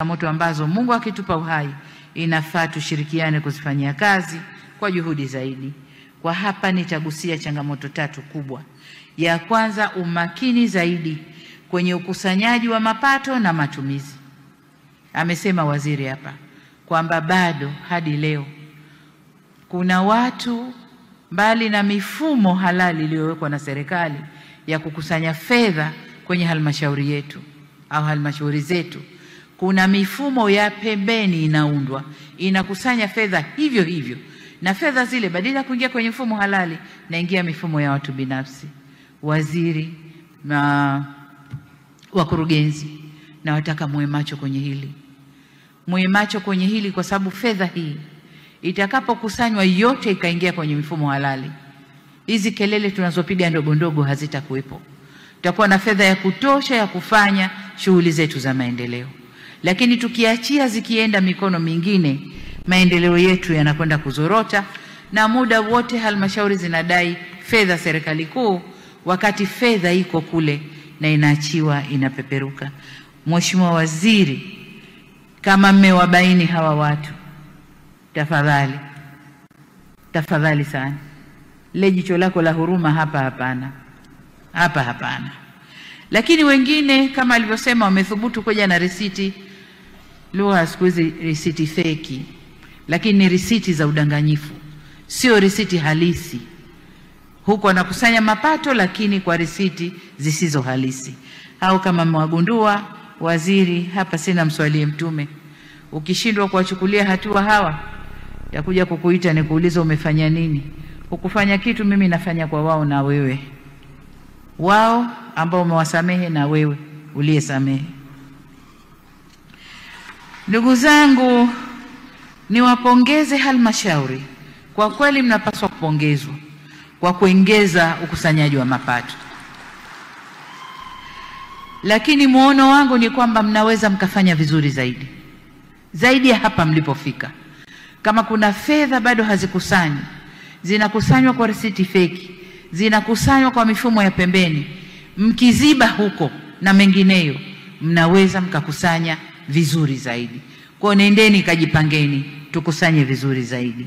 changamoto ambazo Mungu akitupa uhai inafaa tushirikiane kuzifanyia kazi kwa juhudi zaidi. Kwa hapa nitagusia changamoto 3 kubwa. Ya kwanza, umakini zaidi kwenye ukusanyaji wa mapato na matumizi. Amesema waziri hapa kwamba bado hadi leo kuna watu, mbali na mifumo halali iliyowekwa na serikali ya kukusanya fedha kwenye halmashauri yetu au halmashauri zetu, kuna mifumo ya pembeni inaundwa inakusanya fedha hivyo hivyo, na fedha zile badala ya kuingia kwenye mfumo halali naingia mifumo ya watu binafsi. Waziri na wakurugenzi, na wataka muwe macho kwenye hili, muwe macho kwenye hili, kwa sababu fedha hii itakapokusanywa yote ikaingia kwenye mifumo halali, hizi kelele tunazopiga ndogo ndogo hazitakuwepo. Tutakuwa na fedha ya kutosha ya kufanya shughuli zetu za maendeleo. Lakini tukiachia zikienda mikono mingine, maendeleo yetu yanakwenda kuzorota, na muda wote halmashauri zinadai fedha serikali kuu, wakati fedha iko kule na inaachiwa inapeperuka. Mheshimiwa Waziri, kama mmewabaini hawa watu, tafadhali, tafadhali sana, le jicho lako la huruma hapa hapana. Hapa hapana. Lakini wengine kama alivyosema wamethubutu kuja na risiti, lugha siku hizi risiti feki, lakini ni risiti za udanganyifu, sio risiti halisi. Huko wanakusanya mapato lakini kwa risiti zisizo halisi. Au kama mwagundua, waziri, hapa sina mswalie Mtume, ukishindwa kuwachukulia hatua hawa, ya kuja kukuita ni kuuliza umefanya nini. Ukufanya kitu, mimi nafanya kwa wao na wewe, wao ambao umewasamehe na wewe uliyesamehe. Ndugu zangu, niwapongeze halmashauri, kwa kweli mnapaswa kupongezwa kwa kuongeza ukusanyaji wa mapato. Lakini muono wangu ni kwamba mnaweza mkafanya vizuri zaidi, zaidi ya hapa mlipofika. Kama kuna fedha bado hazikusanywi, zinakusanywa kwa risiti feki, zinakusanywa kwa mifumo ya pembeni, mkiziba huko na mengineyo, mnaweza mkakusanya vizuri zaidi. Kwa nendeni kajipangeni, tukusanye vizuri zaidi.